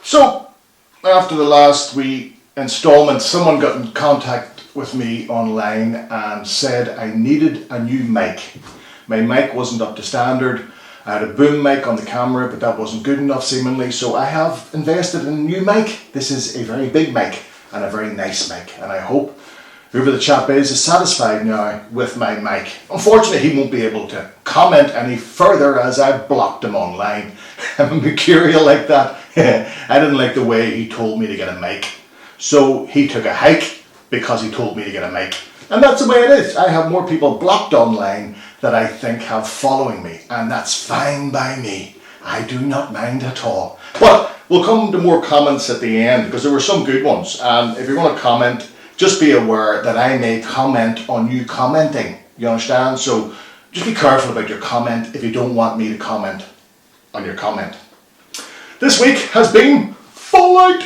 So, after the last wee installment, someone got in contact with me online and said I needed a new mic. My mic wasn't up to standard. I had a boom mic on the camera, but that wasn't good enough seemingly, so I have invested in a new mic. This is a very big mic and a very nice mic, and I hope whoever the chap is satisfied now with my mic. Unfortunately, he won't be able to comment any further as I've blocked him online. I'm a mercurial like that. I didn't like the way he told me to get a mic. So he took a hike because he told me to get a mic. And that's the way it is. I have more people blocked online that I think have following me. And that's fine by me. I do not mind at all. But we'll come to more comments at the end because there were some good ones. And if you're going to comment, just be aware that I may comment on you commenting. You understand? So just be careful about your comment if you don't want me to comment on your comment. This week has been Fallout.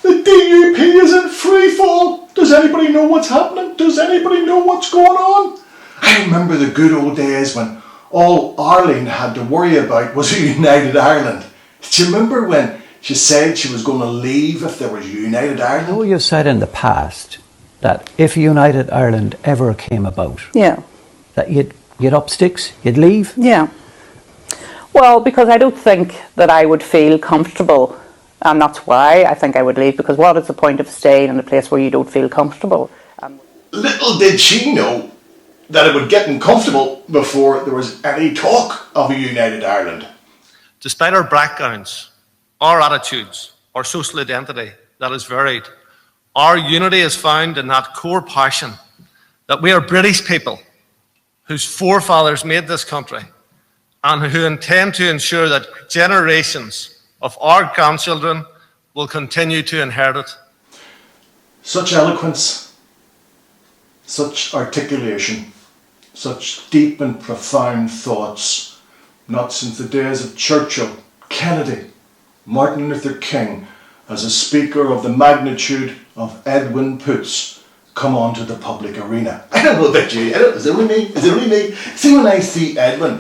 The DUP is in free fall. Does anybody know what's happening? Does anybody know what's going on? I remember the good old days when all Arlene had to worry about was a united Ireland. Do you remember when she said she was going to leave if there was United Ireland? I know you've said in the past that if United Ireland ever came about, that you'd up sticks, you'd leave. Yeah. Well, because I don't think that I would feel comfortable, and that's why I think I would leave, because what is the point of staying in a place where you don't feel comfortable? Little did she know that it would get uncomfortable before there was any talk of a United Ireland. Despite our backgrounds, our attitudes, our social identity that is varied, our unity is found in that core passion that we are British people whose forefathers made this country and who intend to ensure that generations of our grandchildren will continue to inherit it. Such eloquence, such articulation, such deep and profound thoughts, not since the days of Churchill, Kennedy, Martin Luther King, as a speaker of the magnitude of Edwin Poots, come onto the public arena. I don't know about you. Is it only me? Is it only me? See when I see Edwin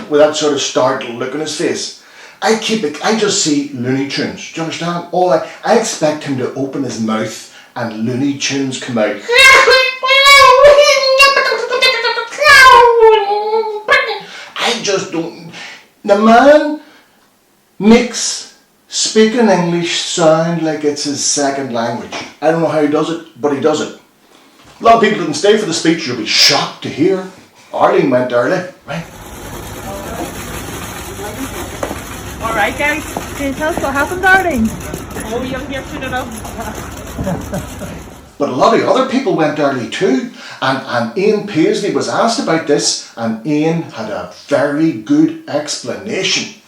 with that sort of startled look on his face, I just see Looney Tunes. Do you understand? I expect him to open his mouth and Looney Tunes come out. I just don't. The man makes speaking English sound like it's his second language. I don't know how he does it, but he does it. A lot of people didn't stay for the speech. You'll be shocked to hear Arlene went early, right? All right, guys, can you tell us what happened, darling? Oh, you'll hear soon enough. But a lot of other people went early too, and Ian Paisley was asked about this, and Ian had a very good explanation.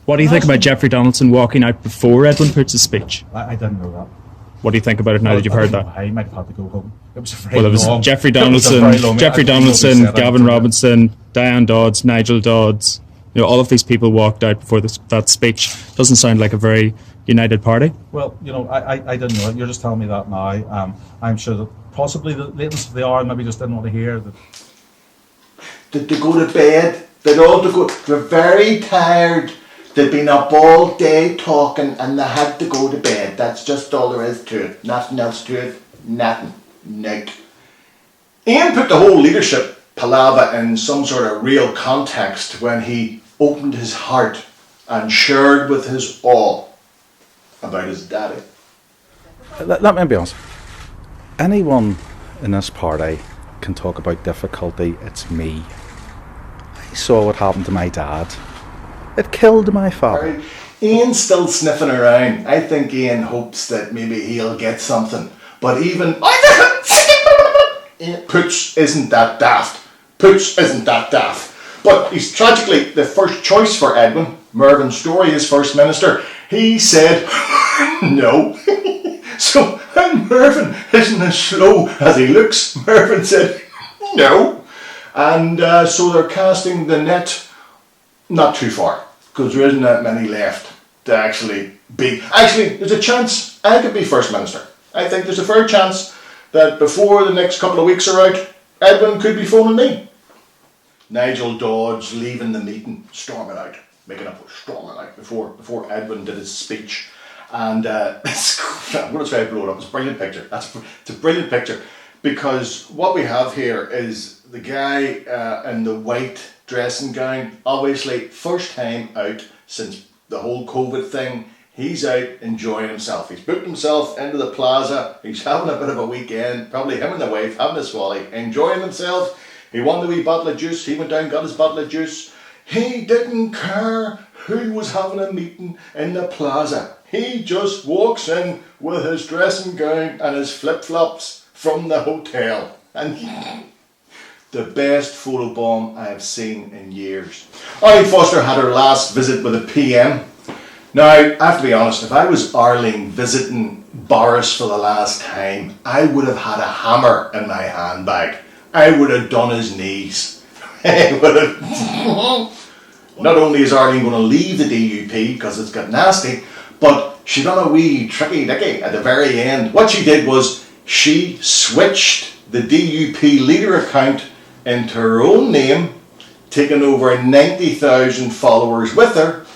What do you think about Jeffrey Donaldson walking out before Edwin Poots' speech? I didn't know that. What do you think about it now that you've heard that? I might have had to go home. It was a very Well, it was long, Jeffrey it was a Donaldson, very long- Jeffrey I don't know if he Donaldson, said Gavin anything. Robinson, Diane Dodds, Nigel Dodds. You know, all of these people walked out before that speech. Doesn't sound like a very united party. Well, you know, I didn't know it. You're just telling me that now. I'm sure that possibly the latest of the hour maybe just didn't want to hear that. Did they go to bed? They're very tired. They'd been up all day talking and they had to go to bed. That's just all there is to it. Nothing else to it. Nothing. Night. Ian put the whole leadership palaver in some sort of real context when he opened his heart and shared with his all about his daddy. Let me be honest. Anyone in this party can talk about difficulty. It's me. I saw what happened to my dad. It killed my father. Right. Ian's still sniffing around. I think Ian hopes that maybe he'll get something. But even Poots isn't that daft. But he's tragically the first choice for Edwin. Mervyn Story, his First Minister. He said no. So when Mervyn isn't as slow as he looks, Mervyn said no. And so they're casting the net not too far, because there isn't that many left to actually be. Actually, there's a chance I could be First Minister. I think there's a fair chance that before the next couple of weeks are out, Edwin could be phoning me. Nigel Dodds leaving the meeting, storming out, making up for storming out. before Edwin did his speech. And I'm going to try to blow it up. It's a brilliant picture. It's a brilliant picture, because what we have here is the guy in the white dressing gown. Obviously, first time out since the whole COVID thing. He's out enjoying himself. He's booked himself into the plaza. He's having a bit of a weekend. Probably him and the wife having a swally, enjoying themselves. He wanted a wee bottle of juice. He went down, got his bottle of juice. He didn't care who was having a meeting in the plaza. He just walks in with his dressing gown and his flip-flops from the hotel. And the best photobomb I have seen in years. Arlene Foster had her last visit with a PM. Now, I have to be honest, if I was Arlene visiting Boris for the last time, I would have had a hammer in my handbag. I would have done his knees. I would have... Not only is Arlene going to leave the DUP because it's got nasty, but she done a wee tricky dicky at the very end. What she did was she switched the DUP leader account into her own name, taking over 90,000 followers with her,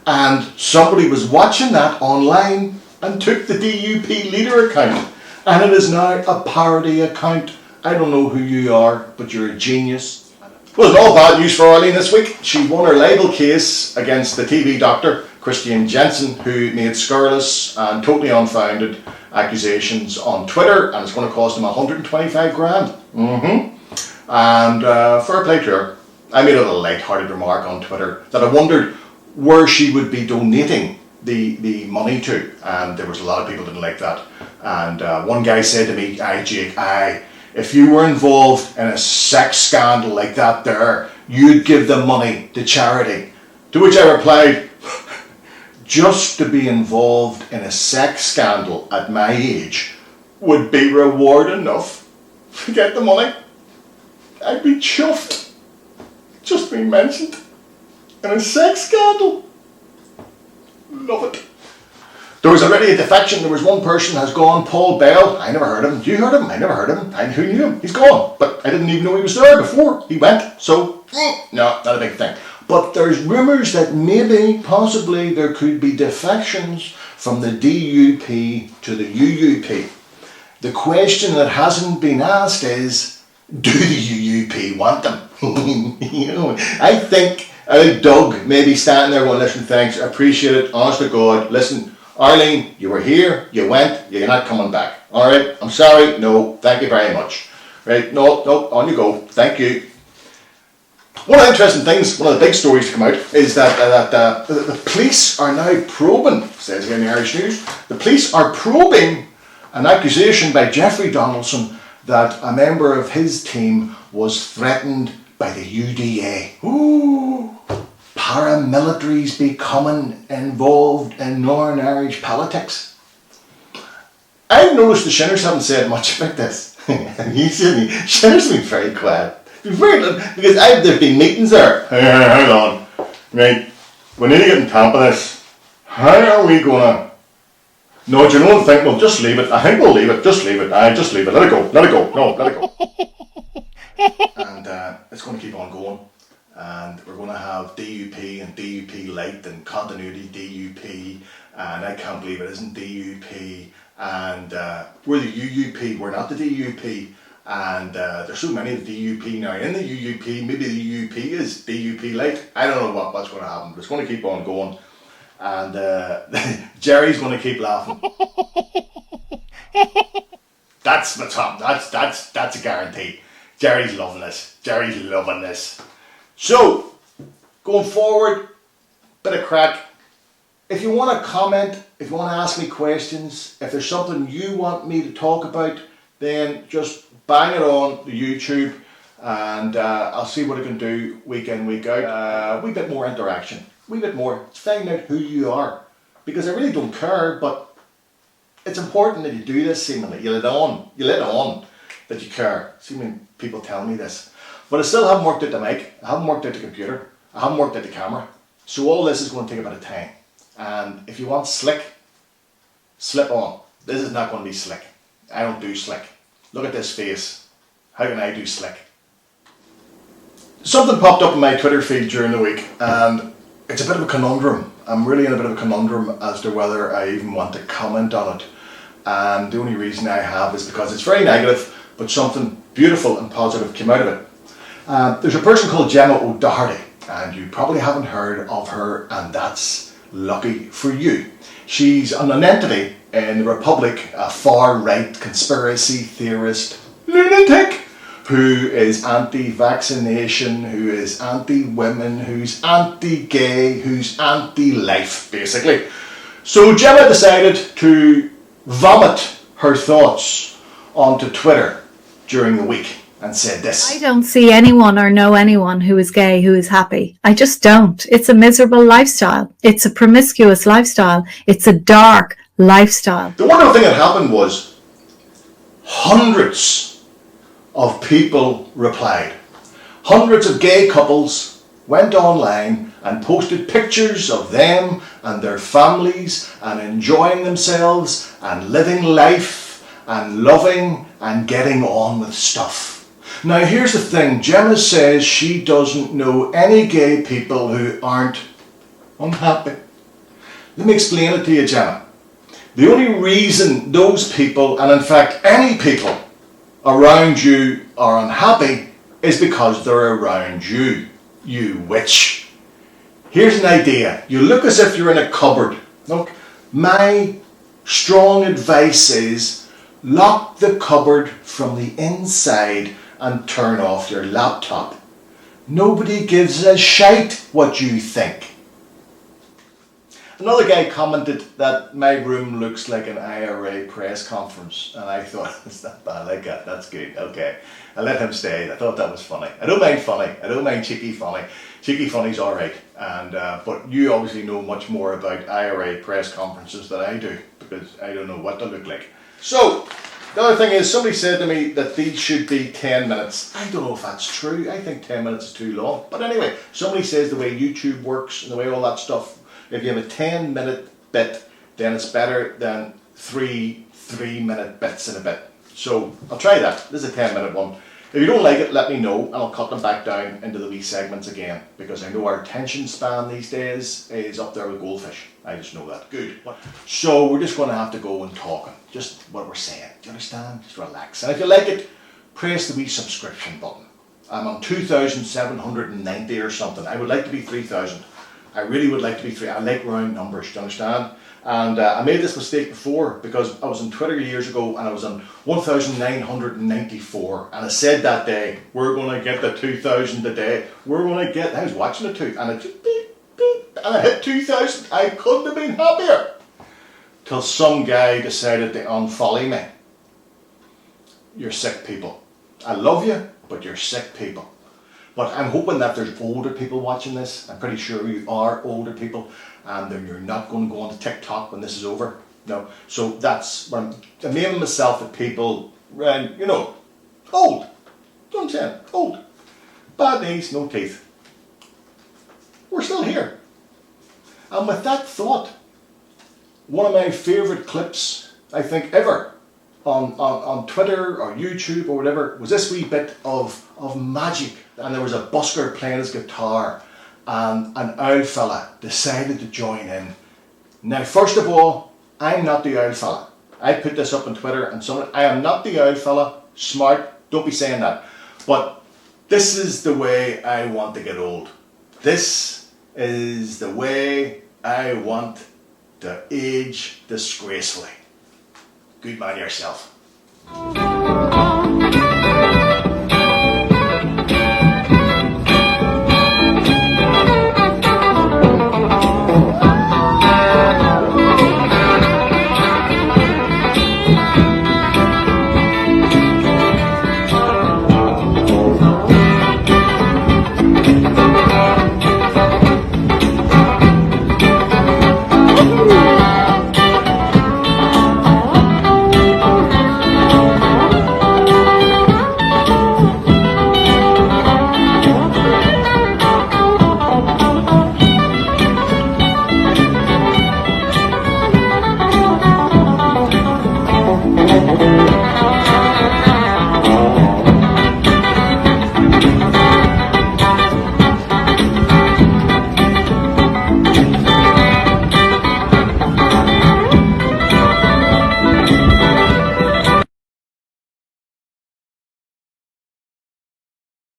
and somebody was watching that online and took the DUP leader account, and it is now a parody account. I don't know who you are, but you're a genius. Well, it's all bad news for Arlene this week. She won her libel case against the TV doctor Christian Jensen, who made scurrilous and totally unfounded accusations on Twitter, and it's going to cost him 125 grand. And fair play to her. I made a little light-hearted remark on Twitter that I wondered where she would be donating the money to, and there was a lot of people who didn't like that. And one guy said to me, Jake, if you were involved in a sex scandal like that there, you'd give the money to charity. To which I replied, just to be involved in a sex scandal at my age would be reward enough to get the money. I'd be chuffed. Just being mentioned in a sex scandal. Love it. There was already a defection. There was one person has gone, Paul Bell. I never heard of him. You heard of him? I never heard of him. Who knew him? He's gone. But I didn't even know he was there before he went. So, no, not a big thing. But there's rumours that maybe, possibly, there could be defections from the DUP to the UUP. The question that hasn't been asked is, do the UUP want them? I think Doug may be standing there going, listen, thanks, I appreciate it, honest to God, listen, Arlene, you were here, you went, you're not coming back. Alright, I'm sorry, no, thank you very much. Right, no, on you go, thank you. One of the interesting things, one of the big stories to come out, is that the police are now probing, says here in the Irish News, the police are probing an accusation by Jeffrey Donaldson that a member of his team was threatened by the UDA. Ooh, paramilitaries becoming involved in Northern Irish politics. I've noticed the Shinners haven't said much about this. You see me, Shinners have been very quiet. Because there's been meetings there. Hang on. Right, we need to get on top of this. How are we gonna... No, do you know what I think? Well, just leave it. I think we'll leave it. Just leave it. Just leave it. Let it go. Let it go. No, let it go. And it's going to keep on going. And we're going to have DUP and DUP Light and Continuity DUP. And I can't believe it isn't DUP. And we're the UUP. We're not the DUP. And there's so many of the DUP now in the UUP. Maybe the UUP is DUP Light. I don't know what's going to happen. But it's going to keep on going. And Jerry's going to keep laughing. That's the top. That's a guarantee. Jerry's loving this. Jerry's loving this. So, going forward, bit of crack. If you want to comment, if you want to ask me questions, if there's something you want me to talk about, then just bang it on the YouTube, and I'll see what I can do week in, week out. A wee bit more interaction. Wee bit more, find out who you are, because I really don't care, but it's important that you do this. Seemingly you let on that you care. Seemingly people tell me this, but I still haven't worked out the mic, I haven't worked out the computer, I haven't worked out the camera, so all this is going to take a bit of time. And if you want slick, slip on. This is not going to be slick. I don't do slick. Look at this face. How can I do slick? Something popped up in my Twitter feed during the week, and it's a bit of a conundrum. I'm really in a bit of a conundrum as to whether I even want to comment on it. And the only reason I have is because it's very negative, but something beautiful and positive came out of it. There's a person called Gemma O'Doherty, and you probably haven't heard of her, and that's lucky for you. She's an entity in the Republic, a far-right conspiracy theorist lunatic who is anti-vaccination, who is anti-women, who's anti-gay, who's anti-life, basically. So Gemma decided to vomit her thoughts onto Twitter during the week and said this. I don't see anyone or know anyone who is gay who is happy. I just don't. It's a miserable lifestyle. It's a promiscuous lifestyle. It's a dark lifestyle. The wonderful thing that happened was hundreds of people replied. Hundreds of gay couples went online and posted pictures of them and their families and enjoying themselves and living life and loving and getting on with stuff. Now here's the thing, Gemma says she doesn't know any gay people who aren't unhappy. Let me explain it to you, Gemma. The only reason those people, and in fact any people around you are unhappy is because they're around you, you witch. Here's an idea. You look as if you're in a cupboard. Look, my strong advice is lock the cupboard from the inside and turn off your laptop. Nobody gives a shite what you think. Another guy commented that my room looks like an IRA press conference, and I thought, it's not bad, I like that, that's good, okay. I let him stay, I thought that was funny. I don't mind funny, I don't mind cheeky funny. Cheeky funny's alright, and but you obviously know much more about IRA press conferences than I do, because I don't know what they look like. So, the other thing is, somebody said to me that these should be 10 minutes. I don't know if that's true, I think 10 minutes is too long. But anyway, somebody says the way YouTube works and the way all that stuff, if you have a 10-minute bit, then it's better than three 3-minute bits in a bit. So I'll try that. This is a 10-minute one. If you don't like it, let me know, and I'll cut them back down into the wee segments again, because I know our attention span these days is up there with goldfish. I just know that. Good. So we're just going to have to go and talking. Just what we're saying. Do you understand? Just relax. And if you like it, press the wee subscription button. I'm on 2,790 or something. I would like to be 3,000. I really would like to be 3. I like round numbers, do you understand? And I made this mistake before because I was on Twitter years ago and I was on 1,994, and I said that day, we're going to get the 2,000 today. We're going to get, I was watching it too, and it just beep, beep, and I hit 2,000. I couldn't have been happier. Till some guy decided to unfollow me. You're sick people. I love you, but you're sick people. But I'm hoping that there's older people watching this. I'm pretty sure you are older people, and then you're not going to go on to TikTok when this is over. No. So that's what I'm aiming myself at people, you know, old. That's what I'm saying. Old. Bad knees, no teeth. We're still here. And with that thought, one of my favourite clips, I think, ever on Twitter or YouTube or whatever was this wee bit of magic. And there was a busker playing his guitar, and an owl fella decided to join in. Now, first of all, I'm not the owl fella. I put this up on Twitter, and I am not the owl fella. Smart, don't be saying that. But this is the way I want to get old. This is the way I want to age disgracefully. Good man yourself.